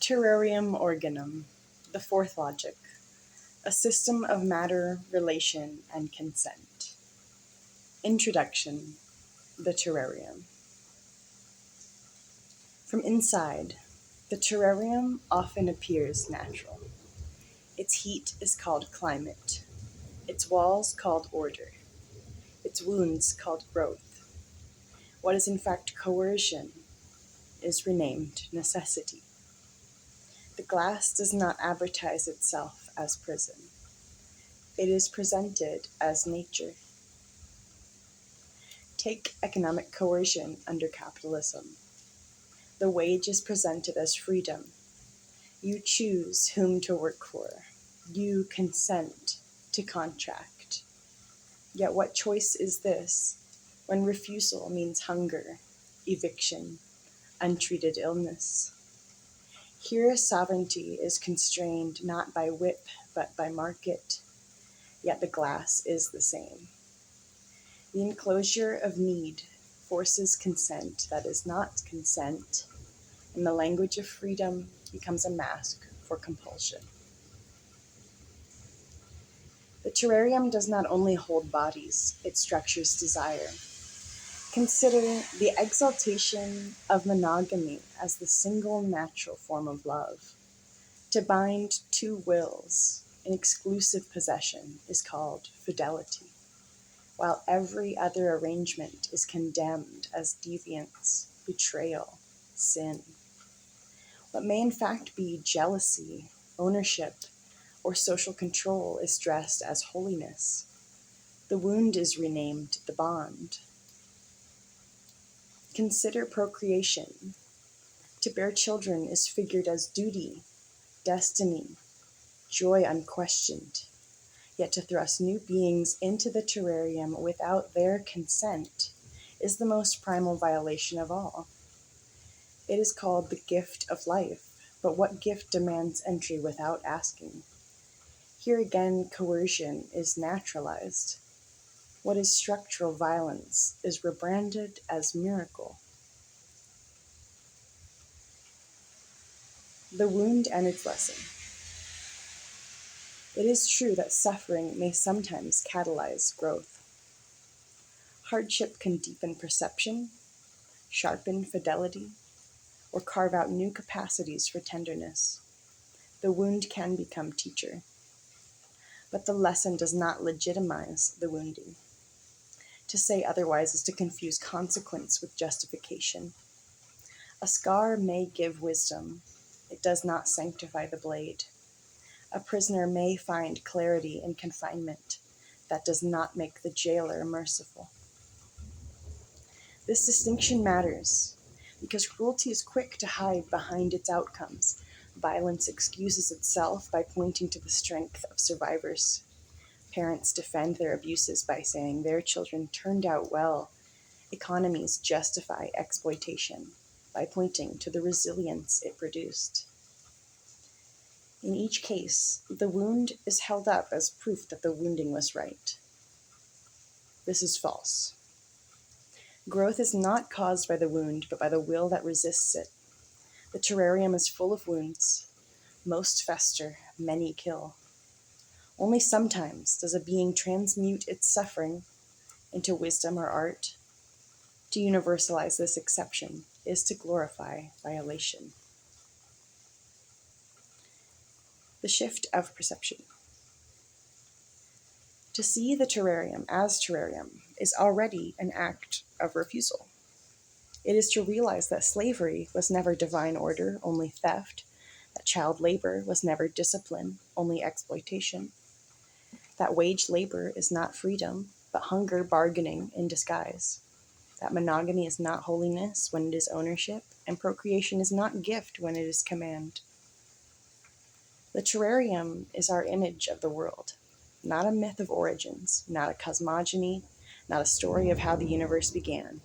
Terrarium Organum, the fourth logic, a system of matter, relation, and consent. Introduction, the terrarium. From inside, the terrarium often appears natural. Its heat is called climate, its walls called order, its wounds called growth. What is in fact coercion is renamed necessity. The glass does not advertise itself as prison. It is presented as nature. Take economic coercion under capitalism. The wage is presented as freedom. You choose whom to work for. You consent to contract. Yet what choice is this when refusal means hunger, eviction, untreated illness? Here sovereignty is constrained not by whip but by market, yet the glass is the same. The enclosure of need forces consent that is not consent, and the language of freedom becomes a mask for compulsion. The terrarium does not only hold bodies, it structures desire. Consider the exaltation of monogamy as the single natural form of love. To bind two wills in exclusive possession is called fidelity, while every other arrangement is condemned as deviance, betrayal, sin. What may in fact be jealousy, ownership, or social control is dressed as holiness. The wound is renamed the bond. Consider procreation. To bear children is figured as duty, destiny, joy unquestioned. Yet to thrust new beings into the terrarium without their consent is the most primal violation of all. It is called the gift of life, but what gift demands entry without asking? Here again, coercion is naturalized. What is structural violence is rebranded as miracle. The wound and its lesson. It is true that suffering may sometimes catalyze growth. Hardship can deepen perception, sharpen fidelity, or carve out new capacities for tenderness. The wound can become teacher. But the lesson does not legitimize the wounding. To say otherwise is to confuse consequence with justification. A scar may give wisdom. It does not sanctify the blade. A prisoner may find clarity in confinement. That does not make the jailer merciful. This distinction matters because cruelty is quick to hide behind its outcomes. Violence excuses itself by pointing to the strength of survivors. Parents defend their abuses by saying their children turned out well. Economies justify exploitation by pointing to the resilience it produced. In each case, the wound is held up as proof that the wounding was right. This is false. Growth is not caused by the wound, but by the will that resists it. The terrarium is full of wounds. Most fester, many kill. Only sometimes does a being transmute its suffering into wisdom or art. To universalize this exception is to glorify violation. The shift of perception. To see the terrarium as terrarium is already an act of refusal. It is to realize that slavery was never divine order, only theft, that child labor was never discipline, only exploitation, that wage labor is not freedom, but hunger bargaining in disguise, that monogamy is not holiness when it is ownership, and procreation is not gift when it is command. The terrarium is our image of the world, not a myth of origins, not a cosmogony, not a story of how the universe began,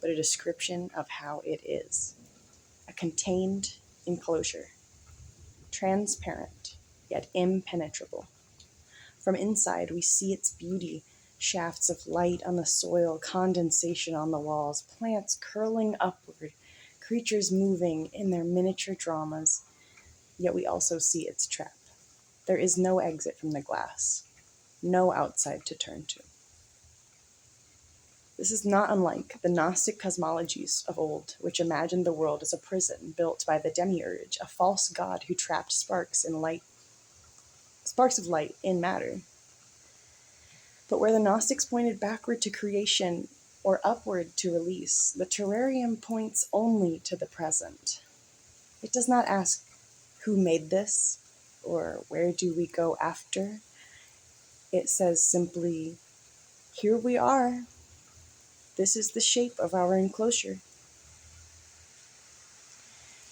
but a description of how it is. A contained enclosure, transparent, yet impenetrable. From inside, we see its beauty, shafts of light on the soil, condensation on the walls, plants curling upward, creatures moving in their miniature dramas, yet we also see its trap. There is no exit from the glass, no outside to turn to. This is not unlike the Gnostic cosmologies of old, which imagined the world as a prison built by the demiurge, a false god who trapped sparks of light in matter. But where the Gnostics pointed backward to creation or upward to release, the terrarium points only to the present. It does not ask who made this or where do we go after. It says simply, here we are. This is the shape of our enclosure.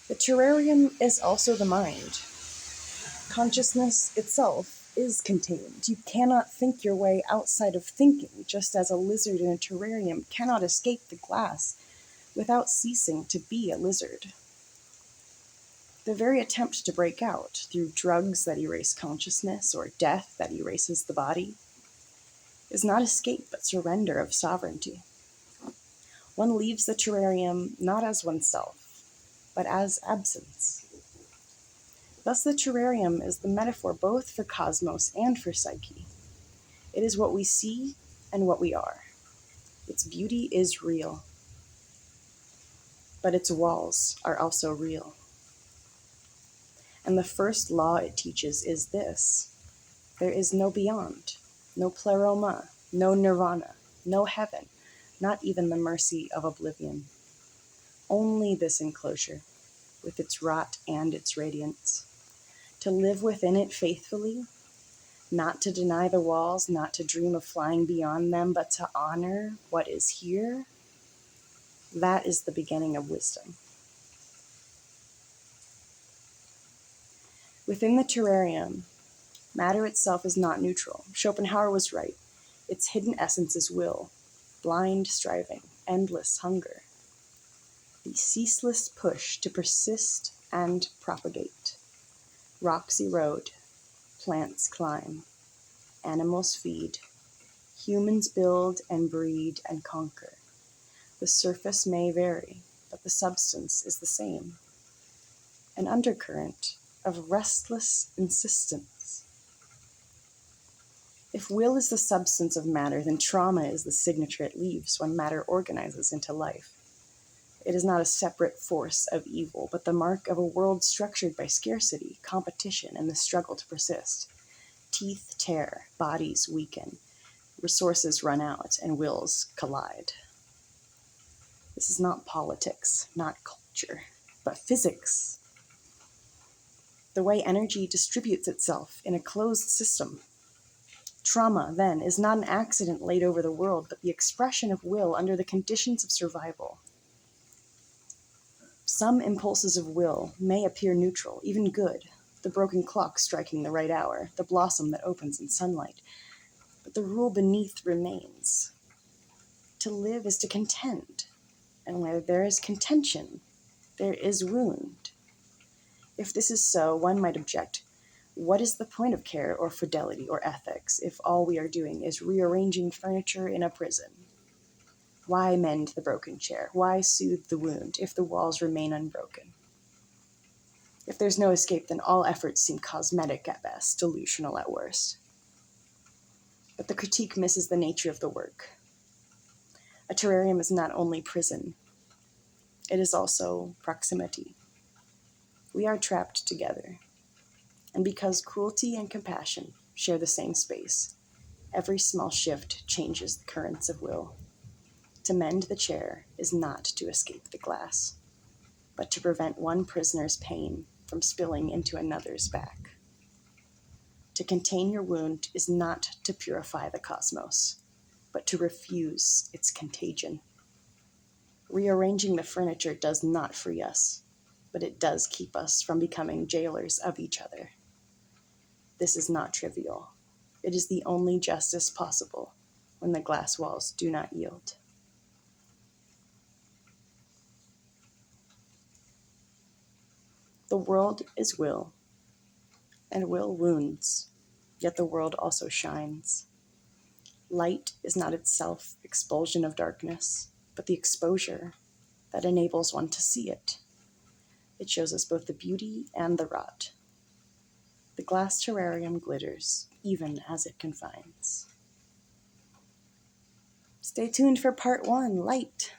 The terrarium is also the mind. Consciousness itself is contained. You cannot think your way outside of thinking, just as a lizard in a terrarium cannot escape the glass without ceasing to be a lizard. The very attempt to break out through drugs that erase consciousness or death that erases the body is not escape but surrender of sovereignty. One leaves the terrarium not as oneself, but as absence. Thus the terrarium is the metaphor both for cosmos and for psyche. It is what we see and what we are. Its beauty is real, but its walls are also real. And the first law it teaches is this: there is no beyond, no pleroma, no nirvana, no heaven, not even the mercy of oblivion. Only this enclosure, with its rot and its radiance. To live within it faithfully, not to deny the walls, not to dream of flying beyond them, but to honor what is here, that is the beginning of wisdom. Within the terrarium, matter itself is not neutral. Schopenhauer was right. Its hidden essence is will, blind striving, endless hunger, the ceaseless push to persist and propagate. Rocks erode, plants climb, animals feed, humans build and breed and conquer. The surface may vary, but the substance is the same. An undercurrent of restless insistence. If will is the substance of matter, then trauma is the signature it leaves when matter organizes into life. It is not a separate force of evil, but the mark of a world structured by scarcity, competition, and the struggle to persist. Teeth tear, bodies weaken, resources run out, and wills collide. This is not politics, not culture, but physics. The way energy distributes itself in a closed system. Trauma, then, is not an accident laid over the world, but the expression of will under the conditions of survival. Some impulses of will may appear neutral, even good, the broken clock striking the right hour, the blossom that opens in sunlight, but the rule beneath remains. To live is to contend, and where there is contention, there is wound. If this is so, one might object, what is the point of care or fidelity or ethics if all we are doing is rearranging furniture in a prison? Why mend the broken chair? Why soothe the wound if the walls remain unbroken? If there's no escape, then all efforts seem cosmetic at best, delusional at worst. But the critique misses the nature of the work. A terrarium is not only prison, it is also proximity. We are trapped together. And because cruelty and compassion share the same space, every small shift changes the currents of will. To mend the chair is not to escape the glass, but to prevent one prisoner's pain from spilling into another's back. To contain your wound is not to purify the cosmos, but to refuse its contagion. Rearranging the furniture does not free us, but it does keep us from becoming jailers of each other. This is not trivial. It is the only justice possible when the glass walls do not yield. The world is will, and will wounds, yet the world also shines. Light is not itself expulsion of darkness, but the exposure that enables one to see it. It shows us both the beauty and the rot, The glass terrarium glitters, even as it confines. Stay tuned for part 1, Light.